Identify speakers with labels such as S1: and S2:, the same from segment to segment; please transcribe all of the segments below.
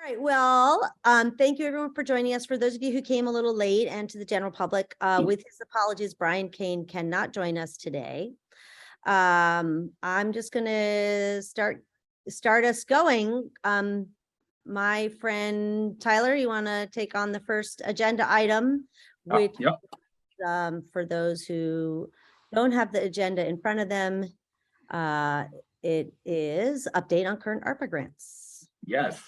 S1: Right. Well, thank you everyone for joining us. For those of you who came a little late and to the general public, with his apologies, Brian Kane cannot join us today. I'm just gonna start us going. My friend Tyler, you want to take on the first agenda item, which
S2: Yep.
S1: for those who don't have the agenda in front of them, it is update on current ARPA grants.
S2: Yes.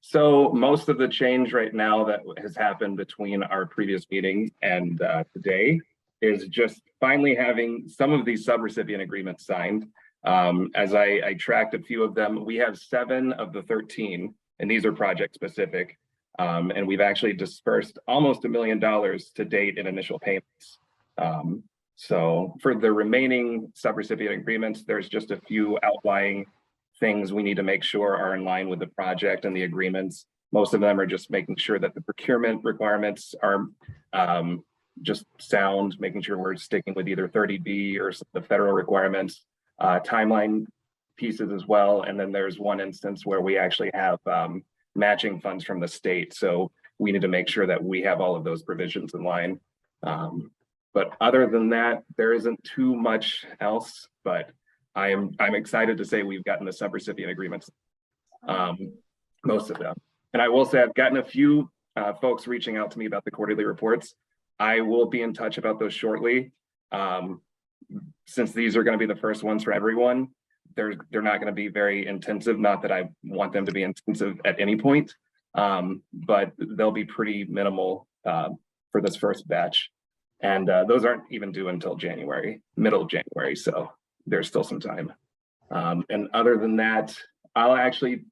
S2: So most of the change right now that has happened between our previous meeting and today is just finally having some of these subrecipient agreements signed. As I tracked a few of them, we have 7 of the 13, and these are project specific. And we've actually dispersed almost $1 million to date in initial payments. So for the remaining subrecipient agreements, there's just a few outlying things we need to make sure are in line with the project and the agreements. Most of them are just making sure that the procurement requirements are just sound, making sure we're sticking with either 30B or the federal requirements, timeline pieces as well. And then there's one instance where we actually have matching funds from the state. So we need to make sure that we have all of those provisions in line. But other than that, there isn't too much else, but I'm excited to say we've gotten the subrecipient agreements, most of them. And I will say I've gotten a few folks reaching out to me about the quarterly reports. I will be in touch about those shortly. Since these are going to be the first ones for everyone, they're not going to be very intensive. Not that I want them to be intensive at any point, but they'll be pretty minimal for this first batch. And those aren't even due until January, middle of January. So there's still some time. And other than that, I'll actually,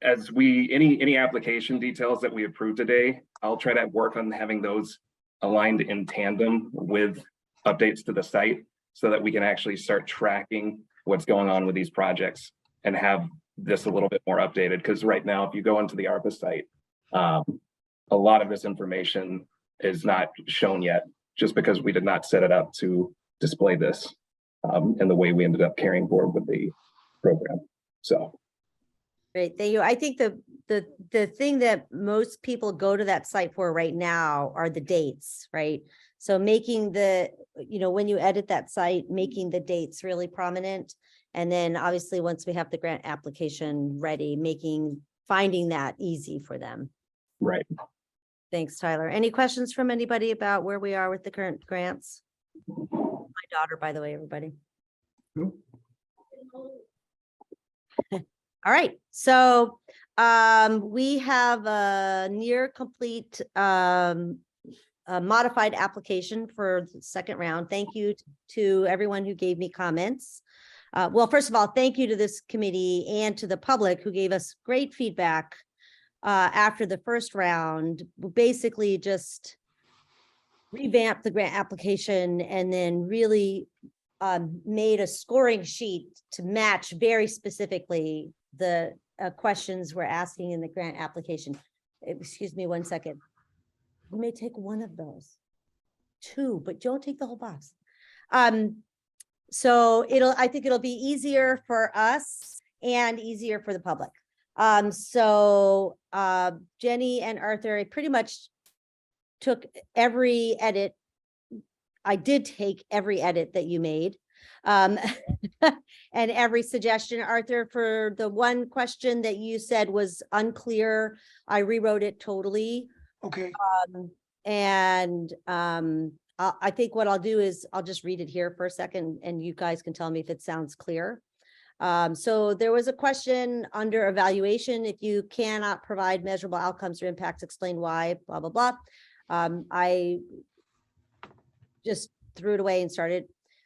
S2: as any application details that we approve today, I'll try to work on having those aligned in tandem with updates to the site so that we can actually start tracking what's going on with these projects and have this a little bit more updated. Because right now, if you go into the ARPA site, a lot of this information is not shown yet just because we did not set it up to display this. And the way we ended up carrying forward with the program. So
S1: great, thank you. I think the thing that most people go to that site for right now are the dates, right? So making the, when you edit that site, making the dates really prominent. And then obviously once we have the grant application ready, finding that easy for them.
S2: Right.
S1: Thanks, Tyler. Any questions from anybody about where we are with the current grants? My daughter, by the way, everybody. All right, so we have a near complete modified application for the second round. Thank you to everyone who gave me comments. Well, first of all, thank you to this committee and to the public who gave us great feedback after the first round. Basically just revamped the grant application and then really made a scoring sheet to match very specifically the questions we're asking in the grant application. Excuse me 1 second. You may take one of those, 2, but don't take the whole box. So I think it'll be easier for us and easier for the public. So Jenny and Arthur, I pretty much took every edit. I did take every edit that you made and every suggestion. Arthur, for the one question that you said was unclear, I rewrote it totally.
S3: Okay.
S1: I think what I'll do is I'll just read it here for a second and you guys can tell me if it sounds clear. So there was a question under evaluation. If you cannot provide measurable outcomes or impacts, explain why, blah, blah, blah. I just threw it away and started.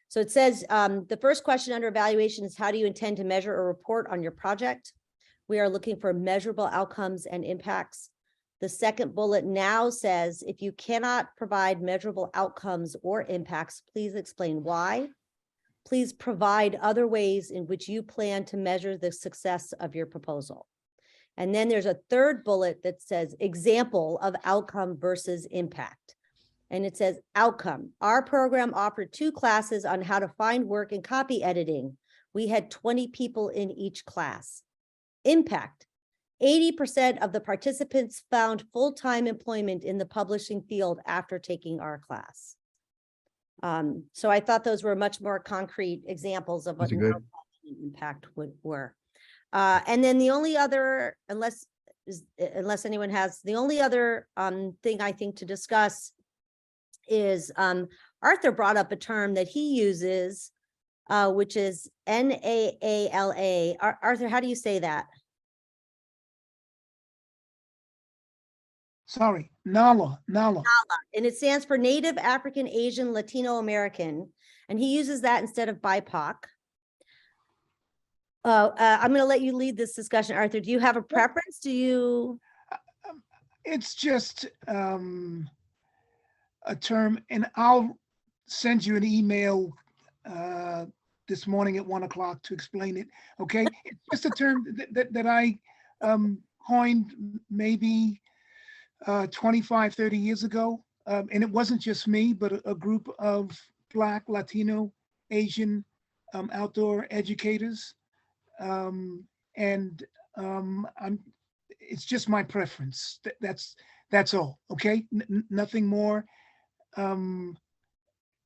S1: So it says, the first question under evaluation is, how do you intend to measure or report on your project? We are looking for measurable outcomes and impacts. The second bullet now says, if you cannot provide measurable outcomes or impacts, please explain why. Please provide other ways in which you plan to measure the success of your proposal. And then there's a third bullet that says example of outcome versus impact. And it says outcome. Our program offered 2 classes on how to find work in copy editing. We had 20 people in each class. Impact. 80% of the participants found full-time employment in the publishing field after taking our class. So I thought those were much more concrete examples of what
S3: That's good.
S1: impact were. And then the only other, unless anyone has, the only other thing I think to discuss is Arthur brought up a term that he uses, which is NAALA. Arthur, how do you say that?
S4: Sorry, NALA.
S1: And it stands for Native African Asian Latino American, and he uses that instead of BIPOC. I'm going to let you lead this discussion, Arthur. Do you have a preference? Do you?
S4: It's just a term, and I'll send you an email this morning at 1 o'clock to explain it. Okay, it's just a term that I coined maybe 25, 30 years ago. And it wasn't just me, but a group of Black, Latino, Asian outdoor educators. It's just my preference. That's all. Okay, nothing more.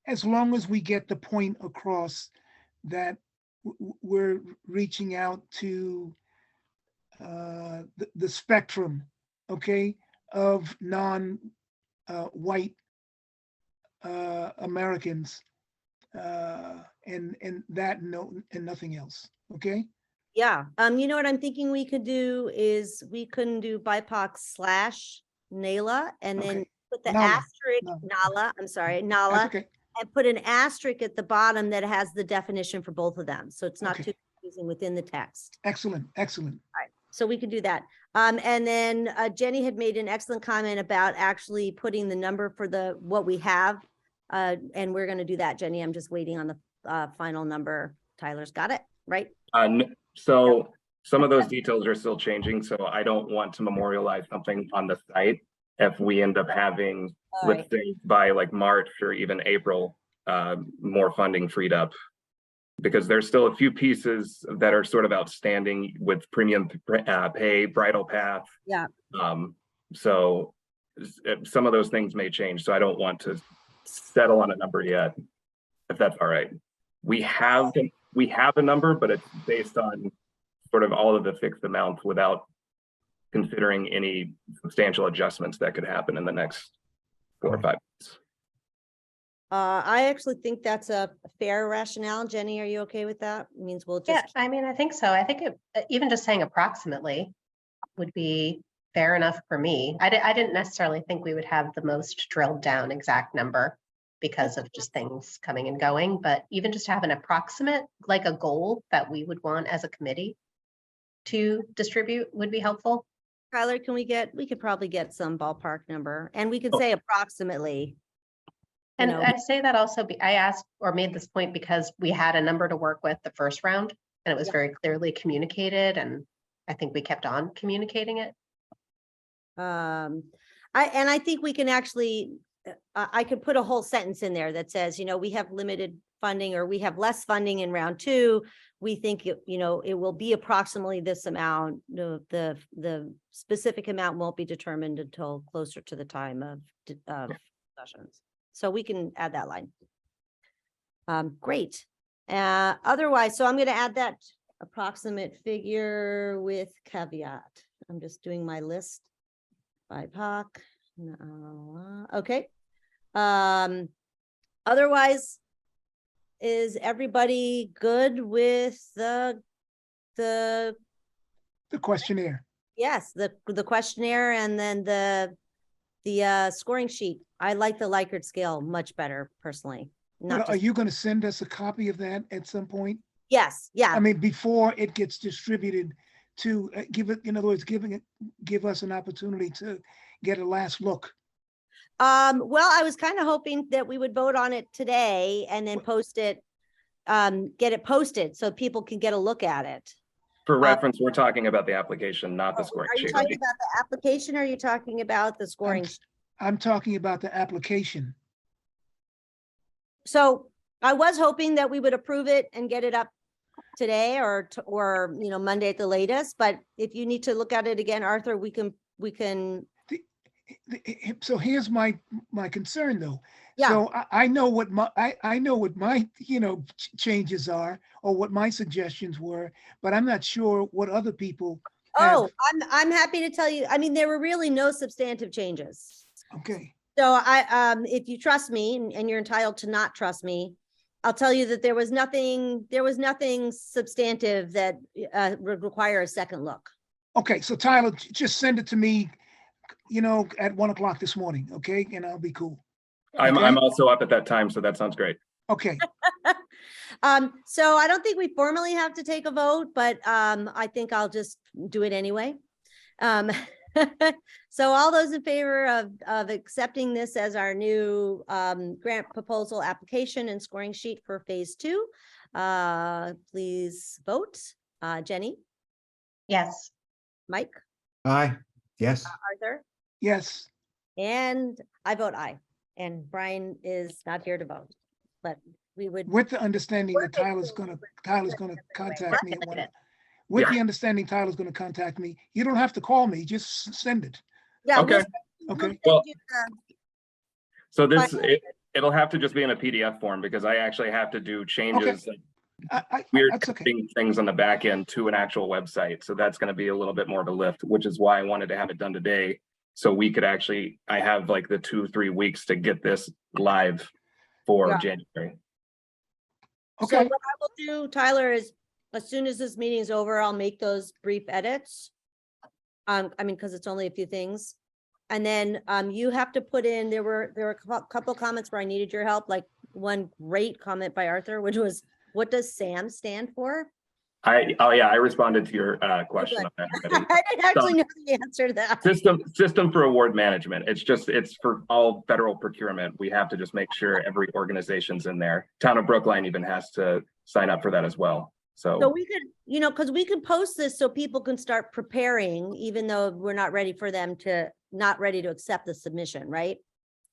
S4: As long as we get the point across that we're reaching out to the spectrum, okay, of non-white Americans, and that and nothing else. Okay.
S1: Yeah. You know what I'm thinking we could do is we couldn't do BIPOC / NALA and then
S4: Okay.
S1: put the
S4: NALA.
S1: asterisk NALA. I'm sorry, NALA,
S4: That's okay.
S1: and put an asterisk at the bottom that has the definition for both of them. So it's not
S4: Okay.
S1: too confusing within the text.
S4: Excellent. Excellent.
S1: All right. So we can do that. And then Jenny had made an excellent comment about actually putting the number for what we have. And we're going to do that, Jenny. I'm just waiting on the final number. Tyler's got it, right?
S2: So some of those details are still changing, so I don't want to memorialize something on the site if we end up having,
S1: All
S2: let's
S1: right.
S2: say by like March or even April, more funding freed up. Because there's still a few pieces that are sort of outstanding with premium pay, bridal path.
S1: Yeah.
S2: So some of those things may change, so I don't want to settle on a number yet, if that's all right. We have a number, but it's based on sort of all of the fixed amounts without considering any substantial adjustments that could happen in the next 4 or 5 months.
S1: I actually think that's a fair rationale. Jenny, are you okay with that? It means we'll just.
S5: Yeah, I mean, I think so. I think even just saying approximately would be fair enough for me. I didn't necessarily think we would have the most drilled down exact number because of just things coming and going, but even just have an approximate, like a goal that we would want as a committee to distribute would be helpful.
S1: Tyler, we could probably get some ballpark number, and we could say approximately.
S5: And I say that also, I asked or made this point because we had a number to work with the first round and it was very clearly communicated, and I think we kept on communicating it.
S1: I think we can actually, I could put a whole sentence in there that says, we have limited funding or we have less funding in round 2. We think, it will be approximately this amount. The specific amount won't be determined until closer to the time of discussions. So we can add that line. Great. Otherwise, so I'm going to add that approximate figure with caveat. I'm just doing my list. BIPOC. Okay. Otherwise, is everybody good with the
S4: questionnaire?
S1: Yes, the questionnaire and then the scoring sheet. I like the Likert scale much better personally.
S4: Are you going to send us a copy of that at some point?
S1: Yes. Yeah.
S4: I mean, before it gets distributed to give it, in other words, give us an opportunity to get a last look.
S1: Well, I was kind of hoping that we would vote on it today and then post it, get it posted so people can get a look at it.
S2: For reference, we're talking about the application, not the scoring
S1: Are you
S2: sheet.
S1: talking about the application or are you talking about the scoring?
S4: I'm talking about the application.
S1: So I was hoping that we would approve it and get it up today or, you know, Monday at the latest, but if you need to look at it again, Arthur, we can,
S4: So here's my concern though.
S1: yeah.
S4: So I know what I know what my, you know, changes are, or what my suggestions were, but I'm not sure what other people have.
S1: Oh, I'm happy to tell you, I mean, there were really no substantive changes.
S4: Okay,
S1: So if you trust me and you're entitled to not trust me, I'll tell you that there was nothing substantive that would require a second look.
S4: okay, so Tyler, just send it to me, you know, at 1 o'clock this morning, okay? And I'll be cool.
S2: I'm
S4: Okay.
S2: also up at that time, so that sounds great.
S4: Okay,
S1: So I don't think we formally have to take a vote, but I think I'll just do it anyway. So all those in favor of accepting this as our new grant proposal application and scoring sheet for phase 2, please vote. Jenny,
S5: Yes.
S1: Mike,
S3: Aye, yes.
S1: Arthur,
S4: yes,
S1: and I vote aye. And Brian is not here to vote, but we would.
S4: with the understanding that
S1: Work it
S4: Tyler's
S1: through.
S4: gonna contact me at 1. With
S2: Yeah.
S4: the understanding Tyler's gonna contact me. You don't have to call me, just send it.
S1: Yeah.
S2: Okay.
S4: Okay.
S2: Well,
S1: you
S2: So it'll have to just be in a PDF form because I actually have to do changes, like weird
S4: That's okay.
S2: things on the back end to an actual website. So that's going to be a little bit more of a lift, which is why I wanted to have it done today. So we could actually, I have like the 2-3 weeks to get this live for
S1: Yeah.
S2: January.
S1: So
S4: Okay,
S1: what I will do, Tyler, is as soon as this meeting is over, I'll make those brief edits. I mean, because it's only a few things. And then you have to put in, there were a couple comments where I needed your help, like one great comment by Arthur, which was, what does SAM stand for?
S2: I responded to your question on that already.
S1: I didn't actually know the answer to that.
S2: System for award management. It's for all federal procurement. We have to just make sure every organization's in there. Town of Brookline even has to sign up for that as well.
S1: So
S2: So
S1: we could, you know, because we could post this so people can start preparing, even though we're not ready to accept the submission, right?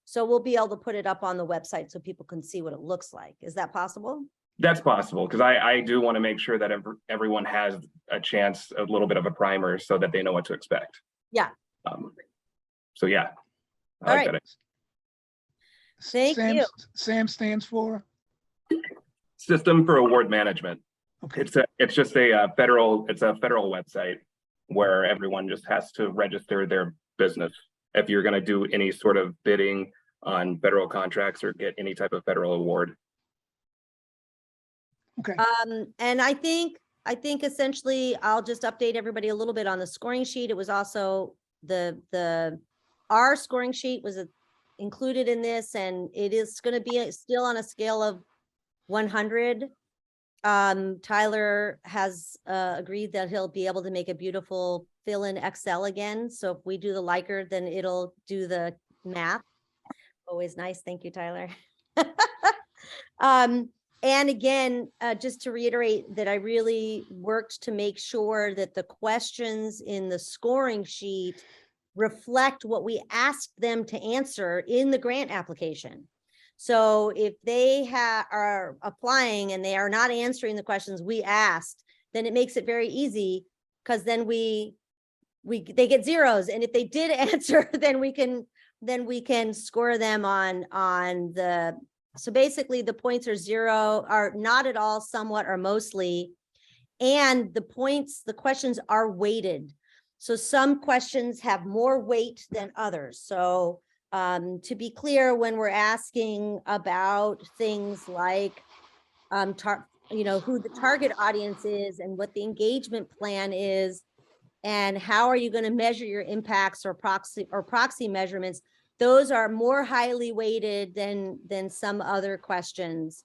S1: So we'll be able to put it up on the website so people can see what it looks like. Is that possible?
S2: that's possible because I do want to make sure that everyone has a chance, a little bit of a primer so that they know what to expect.
S1: Yeah.
S2: So yeah.
S1: All right. Thank you.
S4: SAM stands for,
S2: System for award management.
S4: okay,
S2: It's just a federal website where everyone just has to register their business. If you're going to do any sort of bidding on federal contracts or get any type of federal award.
S4: okay,
S1: And I think essentially I'll just update everybody a little bit on the scoring sheet. It was also our scoring sheet was included in this, and it is going to be still on a scale of 100. Tyler has agreed that he'll be able to make a beautiful fill in Excel again. So if we do the Likert, then it'll do the math. Always nice. Thank you, Tyler. And again, just to reiterate that I really worked to make sure that the questions in the scoring sheet reflect what we asked them to answer in the grant application. So if they are applying and they are not answering the questions we asked, then it makes it very easy because then they get zeros. And if they did answer, then we can score them on the. So basically the points are 0, are not at all, somewhat, or mostly. And the questions are weighted. So some questions have more weight than others. So to be clear, when we're asking about things like, who the target audience is and what the engagement plan is, and how are you going to measure your impacts or proxy measurements, those are more highly weighted than some other questions.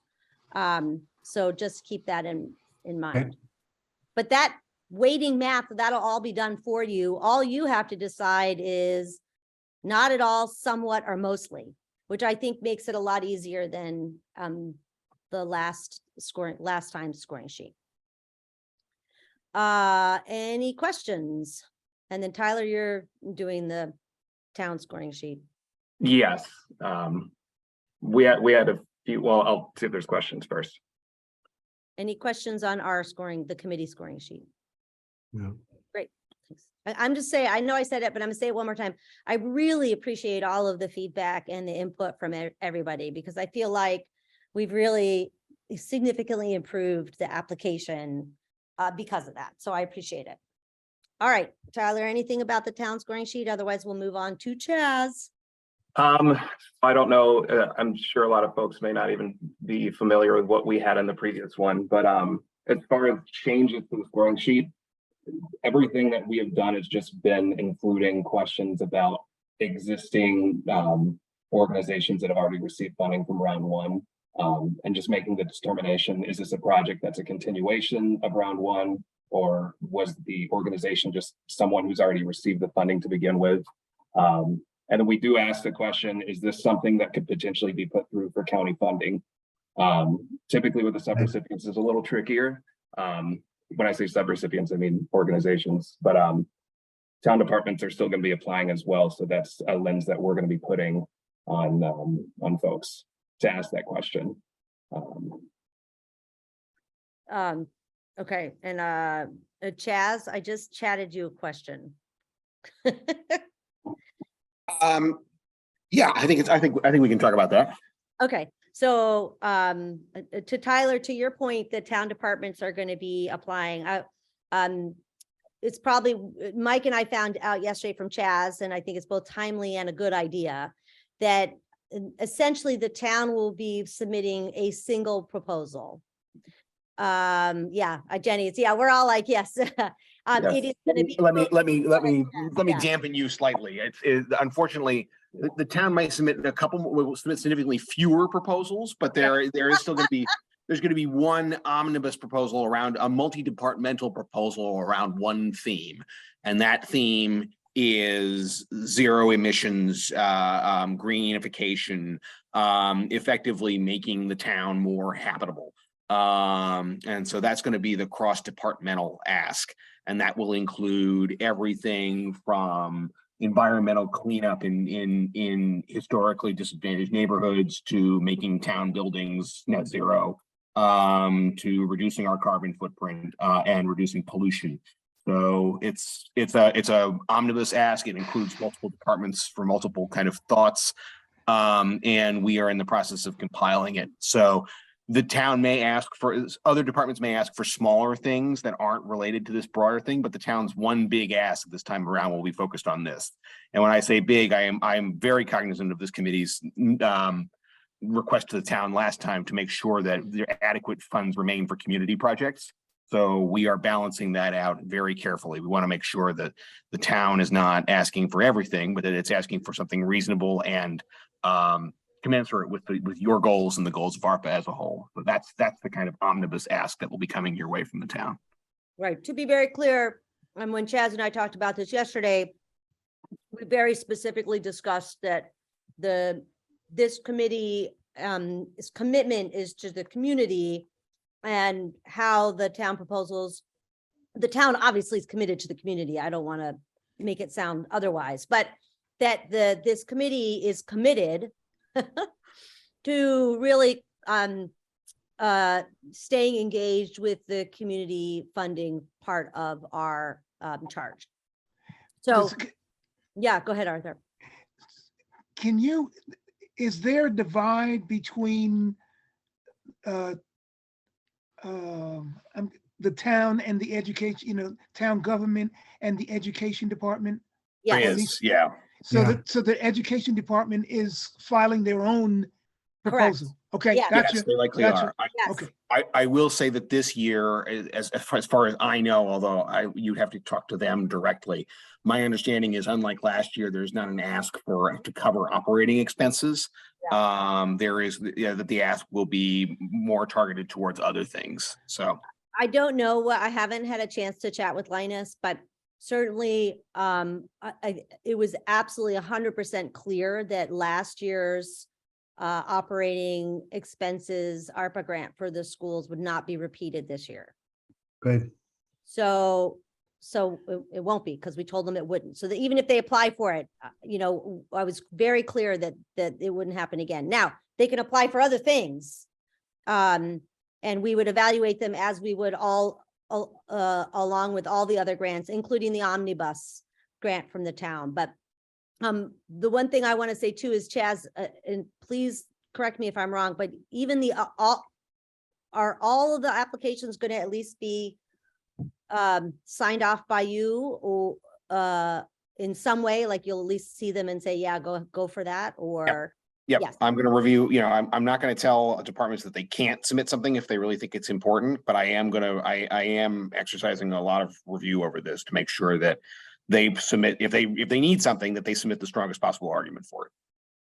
S1: So just keep that in mind.
S3: Okay.
S1: But that weighting math, that'll all be done for you. All you have to decide is not at all, somewhat, or mostly, which I think makes it a lot easier than the last time scoring sheet. Any questions? And then Tyler, you're doing the town scoring sheet.
S2: Yes. We had a few, well, I'll see if there's questions first.
S1: Any questions on our scoring, the committee scoring sheet?
S3: No.
S1: Great. Thanks. I'm just saying, I know I said it, but I'm gonna say it one more time. I really appreciate all of the feedback and the input from everybody, because I feel like we've really significantly improved the application because of that. So I appreciate it. All right, Tyler, anything about the town scoring sheet? Otherwise, we'll move on to Chaz.
S2: I don't know. I'm sure a lot of folks may not even be familiar with what we had in the previous one, but as far as changes to the scoring sheet, everything that we have done has just been including questions about existing organizations that have already received funding from round one, and just making the determination, is this a project that's a continuation of round one, or was the organization just someone who's already received the funding to begin with? And then we do ask the question, is this something that could potentially be put through for county funding? Typically with the subrecipients is a little trickier. When I say subrecipients, I mean organizations, but town departments are still going to be applying as well. So that's a lens that we're going to be putting on folks to ask that question.
S1: Okay, and Chaz, I just chatted you a question.
S6: Yeah, I think we can talk about that.
S1: Okay, so to Tyler, to your point, the town departments are going to be applying. It's probably, Mike and I found out yesterday from Chaz, and I think it's both timely and a good idea, that essentially the town will be submitting a single proposal. Yeah, Jenny, it's, yeah, we're all like, yes.
S6: Yes.
S1: It is going to be.
S6: Let me
S1: Yeah.
S6: dampen you slightly. Unfortunately, the town might submit will submit significantly fewer proposals, but there is still going to be, there's going to be one omnibus proposal around a multi-departmental proposal around one theme. And that theme is zero emissions, greenification, effectively making the town more habitable. And so that's going to be the cross-departmental ask. And that will include everything from environmental cleanup in historically disadvantaged neighborhoods to making town buildings net zero, to reducing our carbon footprint and reducing pollution. So it's a omnibus ask. It includes multiple departments for multiple kind of thoughts, and we are in the process of compiling it. So the town may ask for, other departments may ask for smaller things that aren't related to this broader thing, but the town's one big ask this time around will be focused on this. And when I say big, I am very cognizant of this committee's request to the town last time to make sure that there adequate funds remain for community projects. So we are balancing that out very carefully. We want to make sure that the town is not asking for everything, but that it's asking for something reasonable and commensurate with your goals and the goals of ARPA as a whole. So that's the kind of omnibus ask that will be coming your way from the town.
S1: Right. To be very clear, and when Chaz and I talked about this yesterday, we very specifically discussed that this committee its commitment is to the community, and how the town proposals, the town obviously is committed to the community. I don't want to make it sound otherwise, but that this committee is committed to really staying engaged with the community funding part of our charge. So, yeah, go ahead, Arthur.
S4: Is there a divide between the town and the education, town government and the education department?
S1: Yes.
S6: Yeah.
S4: So
S3: Yeah.
S4: so the education department is filing their own
S1: Correct.
S4: proposal. Okay,
S1: Yeah.
S4: gotcha.
S6: Yes, they likely
S4: Gotcha.
S6: are.
S1: Yes.
S4: Okay,
S6: I will say that this year, as far as I know, although you'd have to talk to them directly, my understanding is, unlike last year, there's not an ask to cover operating expenses. There is, that the ask will be more targeted towards other things. So
S1: I don't know what, I haven't had a chance to chat with Linus, but certainly it was absolutely 100% clear that last year's operating expenses ARPA grant for the schools would not be repeated this year.
S3: Good.
S1: So it won't be, because we told them it wouldn't. So that even if they apply for it, I was very clear that it wouldn't happen again. Now they can apply for other things. And And we would evaluate them as we would along with all the other grants, including the omnibus grant from the town. But the one thing I want to say too is, Chaz, and please correct me if I'm wrong, but even are all of the applications going to at least be signed off by you, or in some way, like you'll at least see them and say, yeah, go for that, or?
S6: Yep,
S1: Yes.
S6: I'm gonna review, I'm not gonna tell departments that they can't submit something if they really think it's important, but I am exercising a lot of review over this to make sure that they submit, if they need something, that they submit the strongest possible argument for it.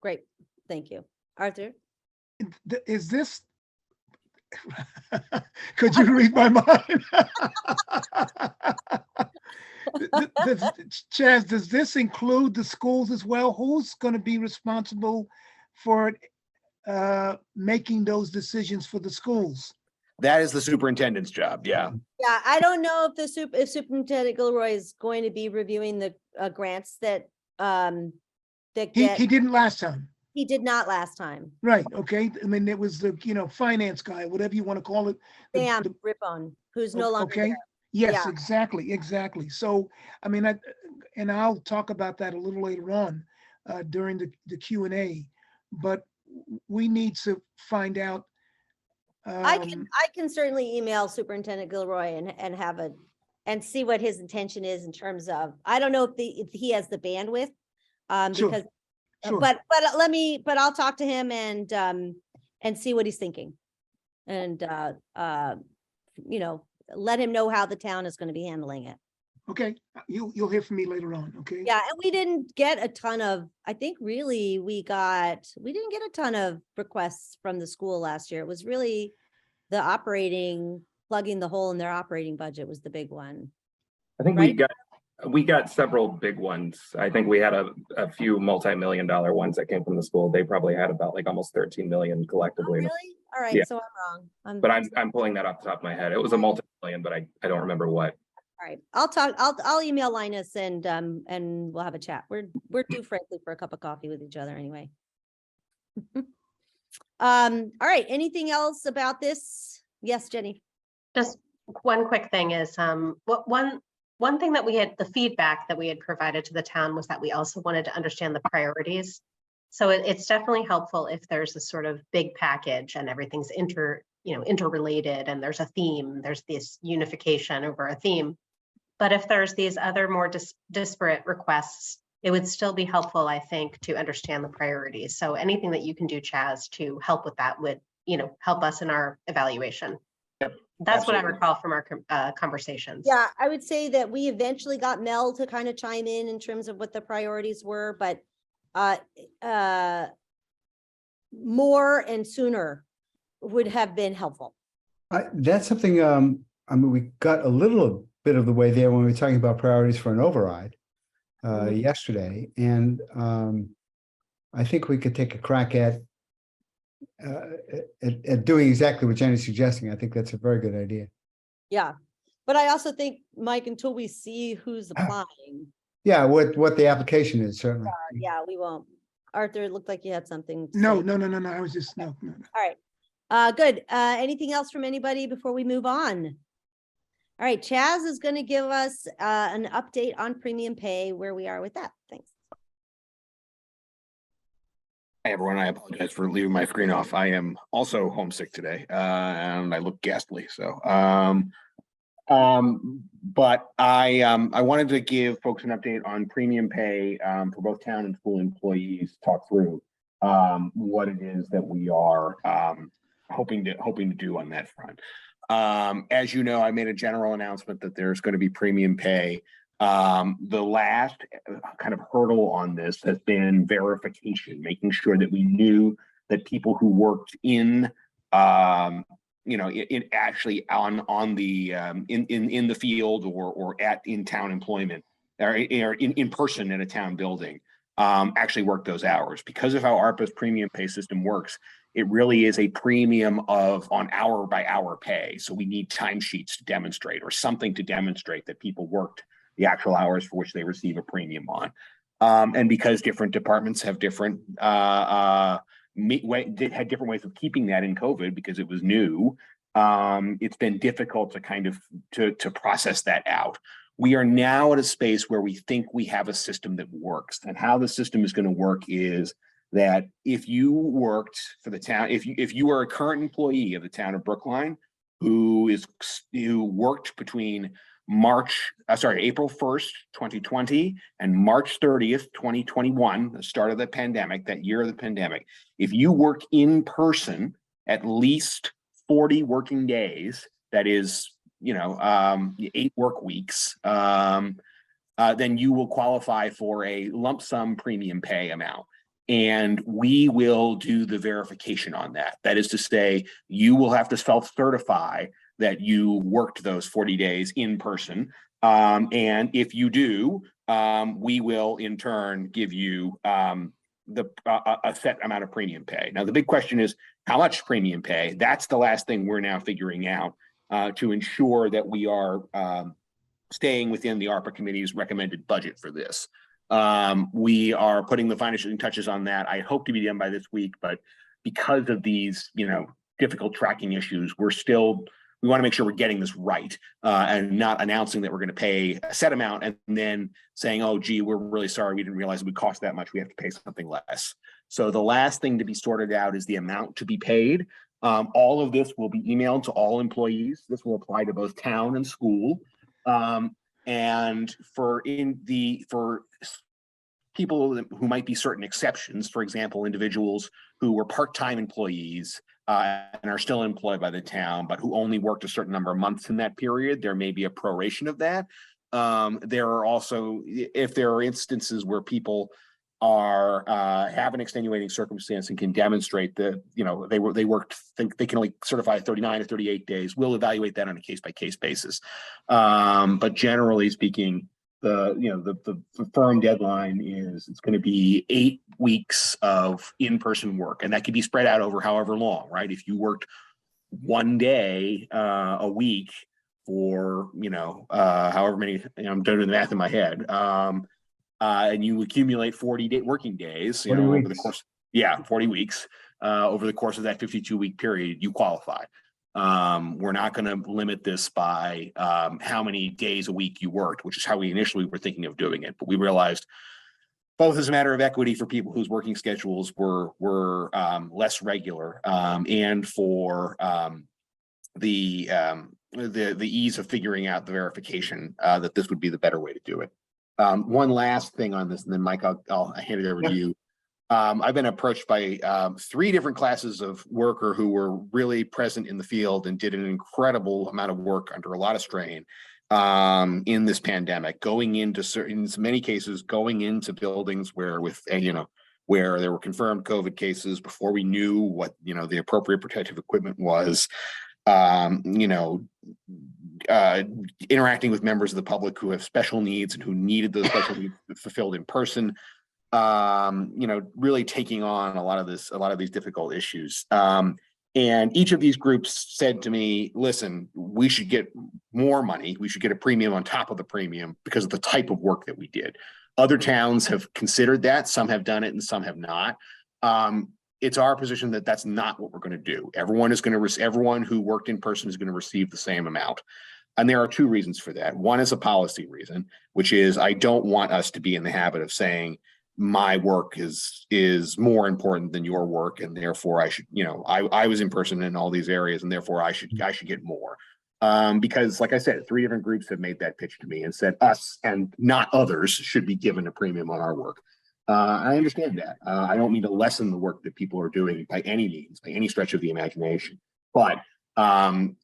S1: Great, thank you. Arthur?
S4: Is this? Could you read my mind? Chaz, does this include the schools as well? Who's going to be responsible for making those decisions for the schools?
S6: That is the superintendent's job, yeah.
S1: Yeah, I don't know if if Superintendent Gilroy is going to be reviewing the grants that
S4: He didn't last time.
S1: He did not last time.
S4: Right, okay. I mean, it was the, finance guy, whatever you want to call it.
S1: Sam Rippon, who's no longer
S4: Okay.
S1: there.
S4: Yes,
S1: Yeah.
S4: exactly. So, I mean, and I'll talk about that a little later on during the Q&A, but we need to find out.
S1: I can certainly email Superintendent Gilroy and have and see what his intention is in terms of, I don't know if he has the bandwidth,
S4: Sure,
S1: because,
S4: sure.
S1: but I'll talk to him and see what he's thinking. And, let him know how the town is going to be handling it.
S4: Okay, you'll hear from me later on, okay?
S1: Yeah, and we didn't get a ton of, I think really we didn't get a ton of requests from the school last year. It was really plugging the hole in their operating budget was the big one.
S2: I think
S1: Right.
S2: we got several big ones. I think we had a few multi-million-dollar ones that came from the school. They probably had about like almost 13 million
S1: Oh,
S2: collectively.
S1: really? All right,
S2: Yeah.
S1: so I'm wrong.
S2: But I'm pulling that off the top of my head. It was a multi-million, but I don't remember what.
S1: All right, I'll email Linus and we'll have a chat. We're due frankly for a cup of coffee with each other anyway. All right, anything else about this? Yes, Jenny.
S5: Just one quick thing is, one thing that the feedback that we had provided to the town was that we also wanted to understand the priorities. So it's definitely helpful if there's a sort of big package and everything's interrelated and there's a theme, there's this unification over a theme. But if there's these other more disparate requests, it would still be helpful, I think, to understand the priorities. So anything that you can do, Chaz, to help with that would, help us in our evaluation.
S2: Yep,
S5: that's what I
S2: absolutely.
S5: recall from our conversations.
S1: Yeah, I would say that we eventually got Mel to kind of chime in terms of what the priorities were, but more and sooner would have been helpful.
S3: That's something, I mean, we got a little bit of the way there when we were talking about priorities for an override yesterday. And I think we could take a crack at doing exactly what Jenny's suggesting. I think that's a very good idea.
S1: Yeah, but I also think, Mike, until we see who's applying.
S3: Yeah, what the application is, certainly.
S1: Yeah, we won't. Arthur, it looked like you had something to
S4: No.
S1: say.
S4: I was just, no.
S1: All right. Good. Anything else from anybody before we move on? All right, Chaz is going to give us an update on premium pay, where we are with that. Thanks.
S6: Hi, everyone. I apologize for leaving my screen off. I am also homesick today, and I look ghastly. So, but I wanted to give folks an update on premium pay for both town and school employees. Talk through what it is that we are hoping to do on that front. As you know, I made a general announcement that there's going to be premium pay. The last kind of hurdle on this has been verification, making sure that we knew that people who worked in actually on the in the field or in town employment or in person in a town building actually work those hours. Because of how ARPA's premium pay system works, it really is a premium on hour by hour pay. So we need timesheets to demonstrate or something to demonstrate that people worked the actual hours for which they receive a premium on. And because different departments have different had different ways of keeping that in COVID because it was new, it's been difficult to kind of to process that out. We are now at a space where we think we have a system that works, and how the system is going to work is that if you worked for the town, if you are a current employee of the town of Brookline who worked between April 1st, 2020 and March 30th, 2021, the start of the pandemic, that year of the pandemic, if you work in person at least 40 working days, that is, 8 work weeks, then you will qualify for a lump sum premium pay amount. And we will do the verification on that. That is to say, you will have to self-certify that you worked those 40 days in person. And if you do, we will in turn give you a set amount of premium pay. Now, the big question is how much premium pay? That's the last thing we're now figuring out to ensure that we are staying within the ARPA committee's recommended budget for this. We are putting the finishing touches on that. I hope to be done by this week, but because of these, difficult tracking issues, we want to make sure we're getting this right and not announcing that we're going to pay a set amount and then saying, oh, gee, we're really sorry. We didn't realize it would cost that much. We have to pay something less. So the last thing to be sorted out is the amount to be paid. All of this will be emailed to all employees. This will apply to both town and school. And for people who might be certain exceptions, for example, individuals who were part-time employees and are still employed by the town, but who only worked a certain number of months in that period, there may be a proration of that. There are also, if there are instances where people have an extenuating circumstance and can demonstrate that they worked, they can only certify 39 or 38 days, we'll evaluate that on a case-by-case basis. But generally speaking, the firm deadline is it's going to be 8 weeks of in-person work, and that could be spread out over however long, right? If you worked 1 day a week for however many, I'm doing the math in my head, and you accumulate 40 working days, over the course, 40 weeks over the course of that 52-week period, you qualify. We're not going to limit this by how many days a week you worked, which is how we initially were thinking of doing it. But we realized both as a matter of equity for people whose working schedules were less regular, and for the ease of figuring out the verification, that this would be the better way to do it. One last thing on this, and then Mike, I'll hand it over to you. I've been approached by 3 different classes of worker who were really present in the field and did an incredible amount of work under a lot of strain in this pandemic, going into in many cases, going into buildings where where there were confirmed COVID cases before we knew what, the appropriate protective equipment was, interacting with members of the public who have special needs and who needed those special needs fulfilled in person, really taking on a lot of these difficult issues. And each of these groups said to me, listen, we should get more money. We should get a premium on top of the premium because of the type of work that we did. Other towns have considered that. Some have done it and some have not. It's our position that that's not what we're going to do. Everyone who worked in person is going to receive the same amount. And there are 2 reasons for that. One is a policy reason, which is I don't want us to be in the habit of saying my work is more important than your work, and therefore I should, I was in person in all these areas, and therefore I should get more. Because like I said, 3 different groups have made that pitch to me and said us and not others should be given a premium on our work. I understand that. I don't mean to lessen the work that people are doing by any means, by any stretch of the imagination, but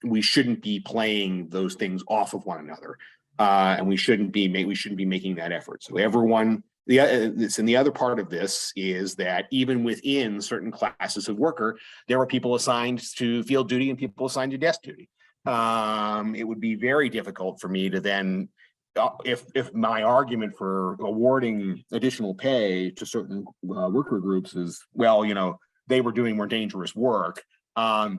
S6: we shouldn't be playing those things off of one another, and we shouldn't be making that effort. So everyone. The other part of this is that even within certain classes of worker, there were people assigned to field duty and people assigned to desk duty. It would be very difficult for me to then, if my argument for awarding additional pay to certain worker groups is, well, they were doing more dangerous work. I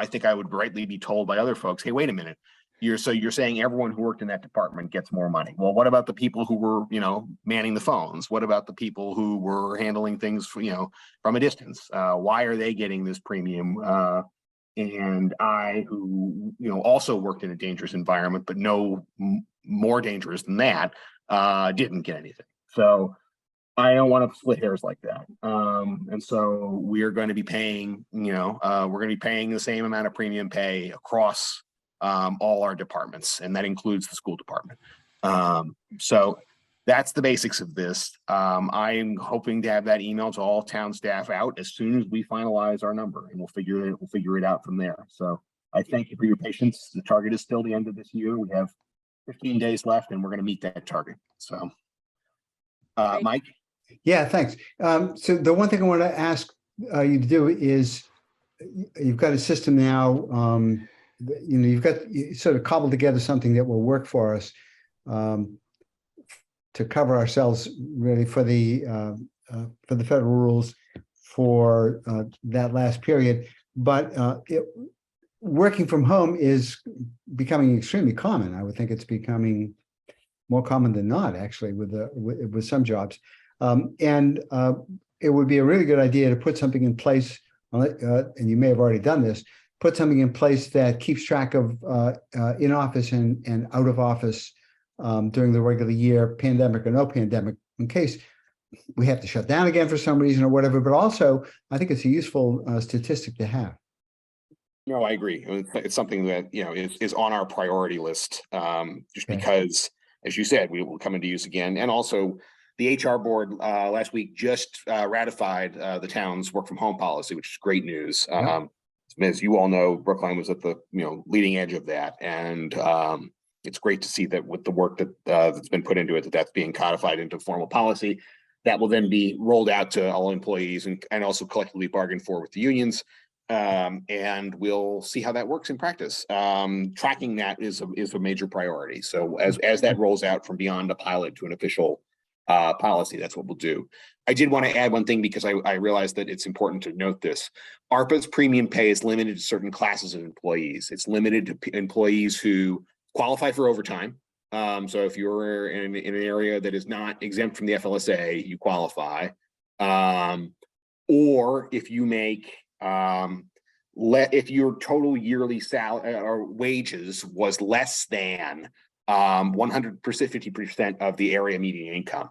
S6: think I would rightly be told by other folks, hey, wait a minute. You're saying everyone who worked in that department gets more money. Well, what about the people who were, manning the phones? What about the people who were handling things, from a distance? Why are they getting this premium? And I, who, also worked in a dangerous environment, but no more dangerous than that, didn't get anything. So I don't want to split hairs like that. And so we're going to be paying, we're going to be paying the same amount of premium pay across all our departments, and that includes the school department. So that's the basics of this. I'm hoping to have that email to all town staff out as soon as we finalize our number, and we'll figure it out from there. So I thank you for your patience. The target is still the end of this year. We have 15 days left, and we're going to meet that target. So, Mike.
S3: Yeah, thanks. So the one thing I want to ask you to do is, you've got a system now, you sort of cobbled together something that will work for us to cover ourselves really for the federal rules for that last period. But working from home is becoming extremely common. I would think it's becoming more common than not, actually, with some jobs. And it would be a really good idea to put something in place, and you may have already done this, put something in place that keeps track of in office and out of office during the regular year, pandemic or no pandemic, in case we have to shut down again for some reason or whatever. But also, I think it's a useful statistic to have.
S6: No, I agree. It's something that, is on our priority list, just because, as you said, we will come into use again. And also, the HR board last week just ratified the town's work from home policy, which is great news. As you all know, Brookline was at the leading edge of that, and it's great to see that with the work that that's been put into it, that's being codified into formal policy. That will then be rolled out to all employees and also collectively bargained for with the unions. And we'll see how that works in practice. Tracking that is a major priority. So as that rolls out from beyond a pilot to an official policy, that's what we'll do. I did want to add one thing because I realized that it's important to note this. ARPA's premium pay is limited to certain classes of employees. It's limited to employees who qualify for overtime. So if you're in an area that is not exempt from the FLSA, you qualify. Or if you make if your total yearly salary or wages was less than 100%, 50% of the area median income,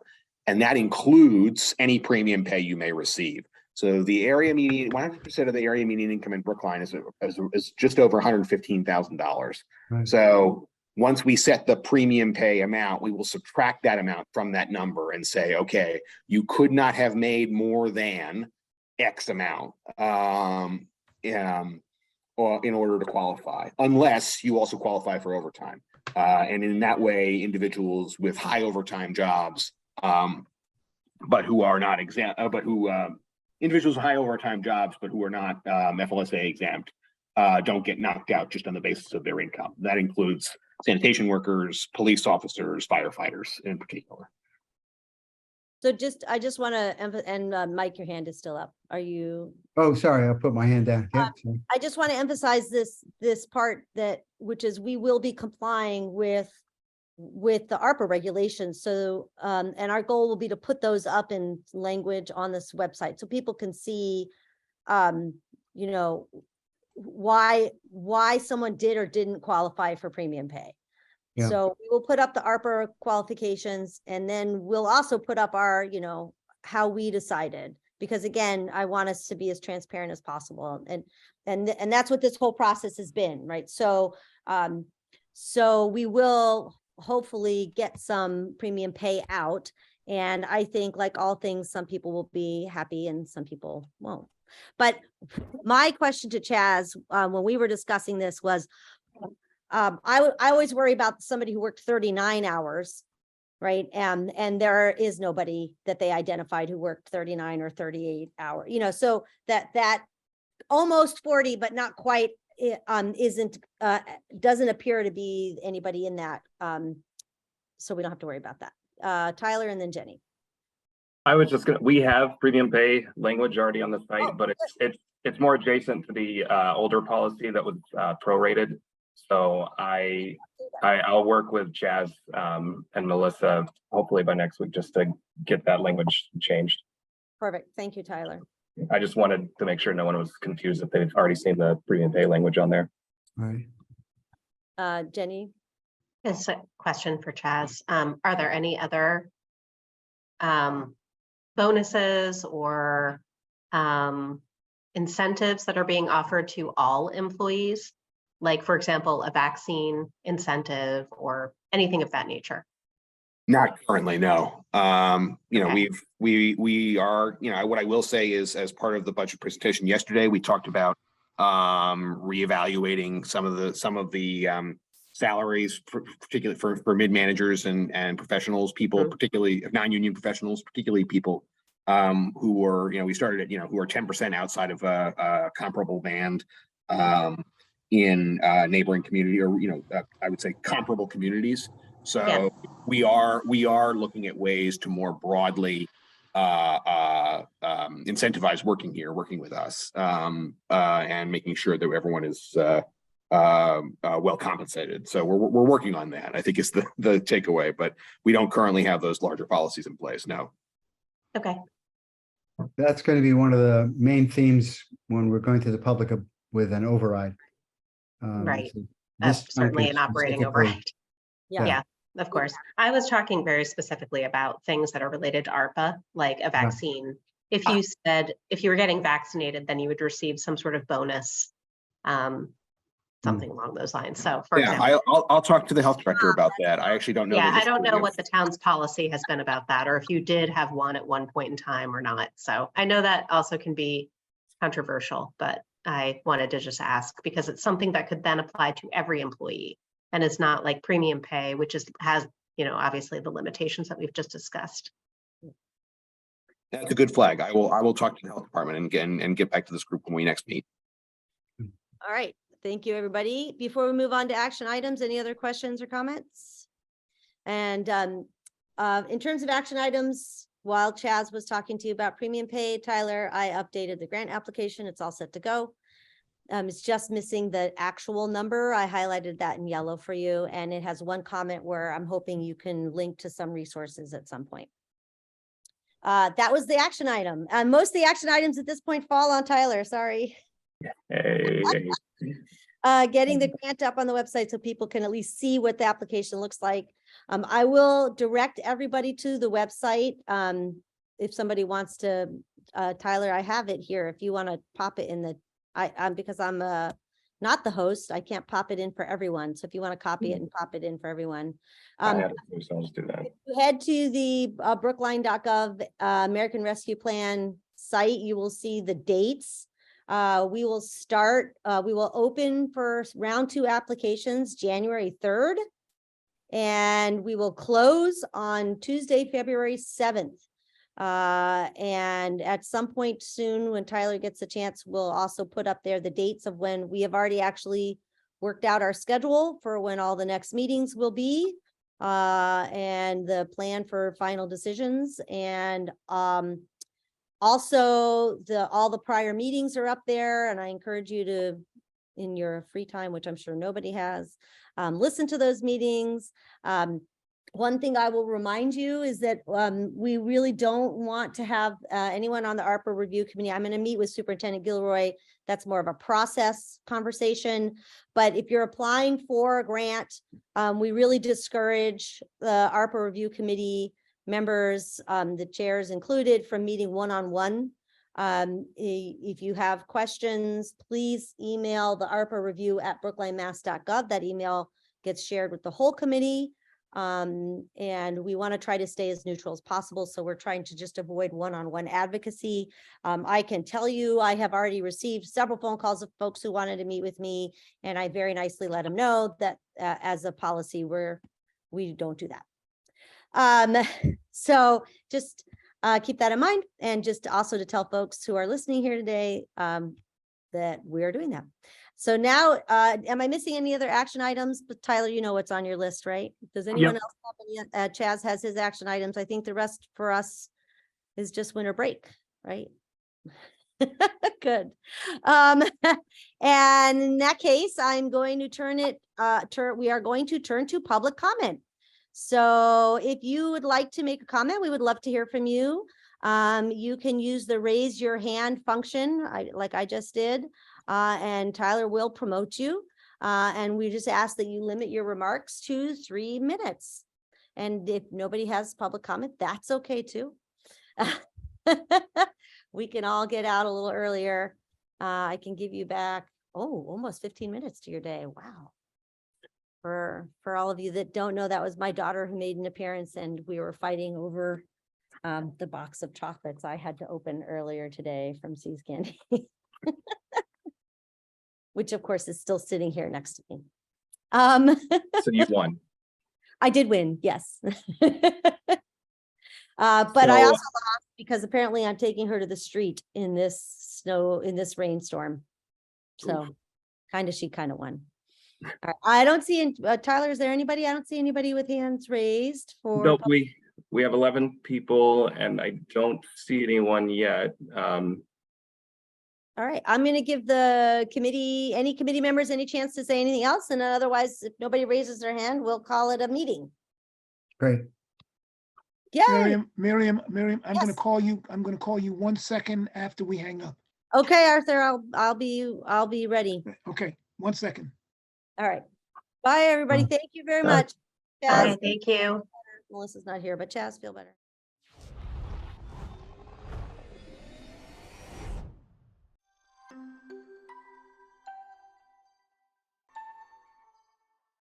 S6: and that includes any premium pay you may receive. So the area median, 100% of the area median income in Brookline is just over $115,000.
S3: Right.
S6: So once we set the premium pay amount, we will subtract that amount from that number and say, okay, you could not have made more than X amount or in order to qualify, unless you also qualify for overtime. And in that way, individuals with high overtime jobs, but who are not exempt, individuals with high overtime jobs, but who are not FLSA exempt, don't get knocked out just on the basis of their income. That includes sanitation workers, police officers, firefighters in particular.
S1: So I just want to and Mike, your hand is still up. Are you?
S3: Oh, sorry, I'll put my hand down. Yeah, sorry.
S1: I just want to emphasize this part which is we will be complying with the ARPA regulations. So and our goal will be to put those up in language on this website so people can see why someone did or didn't qualify for premium pay. Yeah. So we will put up the ARPA qualifications, and then we'll also put up our, how we decided, because again, I want us to be as transparent as possible. And that's what this whole process has been, right? So, so we will hopefully get some premium pay out. And I think, like all things, some people will be happy and some people won't. But my question to Chaz, when we were discussing this was, I always worry about somebody who worked 39 hours, right? And there is nobody that they identified who worked 39 or 38 hours, so that almost 40, but not quite, doesn't appear to be anybody in that. So we don't have to worry about that. Tyler and then Jenny.
S2: I was just we have premium pay language already on the site, but it's more adjacent to the older policy that was prorated. So I'll work with Chaz and Melissa, hopefully by next week, just to get that language changed.
S1: Perfect. Thank you, Tyler.
S2: I just wanted to make sure no one was confused if they've already seen the premium pay language on there.
S3: Right.
S1: Jenny?
S5: It's a question for Chaz. Are there any other bonuses or incentives that are being offered to all employees? Like, for example, a vaccine incentive or anything of that nature?
S6: Not currently, no. You know,
S5: Okay.
S6: we are, you know, what I will say is, as part of the budget presentation yesterday, we talked about reevaluating some of the salaries, particularly for mid-managers and professionals, people, particularly non-union professionals, particularly people who are, you know, we started at, you know, who are 10% outside of a comparable band in neighboring community, or, you know, I would say comparable communities. So
S5: Yeah.
S6: we are looking at ways to more broadly incentivize working with us, and making sure that everyone is well compensated. So we're working on that, I think, is the takeaway, but we don't currently have those larger policies in place. No.
S5: Okay.
S3: That's going to be one of the main themes when we're going to the public with an override.
S5: Right.
S3: So
S5: That's
S3: this
S5: certainly
S3: chunk
S5: an
S3: is
S5: operating
S3: specifically-
S5: override.
S1: Yeah.
S5: Yeah, of course. I was talking very specifically about things that are related to ARPA, like a vaccine. If you said, if you were getting vaccinated, then you would receive some sort of bonus, something along those lines. So for
S6: Yeah,
S5: example,
S6: I'll talk to the health director about that. I actually don't know.
S5: yeah,
S6: the
S5: I don't
S6: history
S5: know
S6: of-
S5: what the town's policy has been about that, or if you did have one at one point in time or not. So I know that also can be controversial, but I wanted to just ask because it's something that could then apply to every employee. And it's not like premium pay, which has, you know, obviously the limitations that we've just discussed.
S6: That's a good flag. I will talk to the health department and get back to this group when we next meet.
S1: All right, thank you, everybody. Before we move on to action items, any other questions or comments? And in terms of action items, while Chaz was talking to you about premium pay, Tyler, I updated the grant application. It's all set to go. It's just missing the actual number. I highlighted that in yellow for you, and it has one comment where I'm hoping you can link to some resources at some point. That was the action item. Most of the action items at this point fall on Tyler, sorry.
S2: Hey,
S1: Getting the grant up on the website so people can at least see what the application looks like. I will direct everybody to the website. If somebody wants to, Tyler, I have it here. If you want to pop it in the, because I'm not the host, I can't pop it in for everyone. So if you want to copy it and pop it in for everyone.
S2: I have it, so I'll just do that.
S1: Head to the brookline.gov American Rescue Plan site. You will see the dates. We will open for round 2 applications January 3rd, and we will close on Tuesday, February 7th. And at some point soon, when Tyler gets a chance, we'll also put up there the dates of when we have already actually worked out our schedule for when all the next meetings will be, and the plan for final decisions. And also all the prior meetings are up there, and I encourage you to, in your free time, which I'm sure nobody has, listen to those meetings. One thing I will remind you is that we really don't want to have anyone on the ARPA review committee. I'm going to meet with Superintendent Gilroy. That's more of a process conversation. But if you're applying for a grant, we really discourage the ARPA review committee members, the chairs included, from meeting one-on-one. If you have questions, please email the ARPA review at brooklinemass.gov. That email gets shared with the whole committee. And we want to try to stay as neutral as possible. So we're trying to just avoid one-on-one advocacy. I can tell you, I have already received several phone calls of folks who wanted to meet with me, and I very nicely let them know that as a policy, we don't do that. So just keep that in mind, and just also to tell folks who are listening here today that we're doing that. So now, am I missing any other action items? But Tyler, you know what's on your list, right? Does anyone else have any? Chaz has his action items. I think the rest for us is just winter break, right? Good. And in that case, I'm going to turn it, we are going to turn to public comment. So if you would like to make a comment, we would love to hear from you. You can use the raise your hand function, like I just did, and Tyler will promote you. And we just ask that you limit your remarks to 3 minutes. And if nobody has public comment, that's okay too. We can all get out a little earlier. I can give you back, almost 15 minutes to your day. Wow. For all of you that don't know, that was my daughter who made an appearance, and we were fighting over the box of chocolates I had to open earlier today from See's Candy. Which of course is still sitting here next to me.
S2: So you won.
S1: I did win, yes. But I
S2: So-
S1: also lost because apparently I'm taking her to the street in this rainstorm. So kind of, she kind of won. All right, I don't see, Tyler, is there anybody? I don't see anybody with hands raised for.
S2: Nope, we have 11 people and I don't see anyone yet.
S1: All right, I'm gonna give the committee, any committee members, any chance to say anything else, and otherwise, if nobody raises their hand, we'll call it a meeting.
S3: Great.
S1: Yeah.
S4: Miriam, I'm gonna
S1: Yes.
S4: call you, 1 second after we hang up.
S1: Okay, Arthur, I'll be ready.
S4: Okay, 1 second.
S1: All right. Bye, everybody.
S3: Bye.
S1: Thank you very
S3: Bye.
S1: much.
S5: Bye,
S1: Chaz,
S5: thank you.
S1: Melissa's not here, but Chaz, feel better.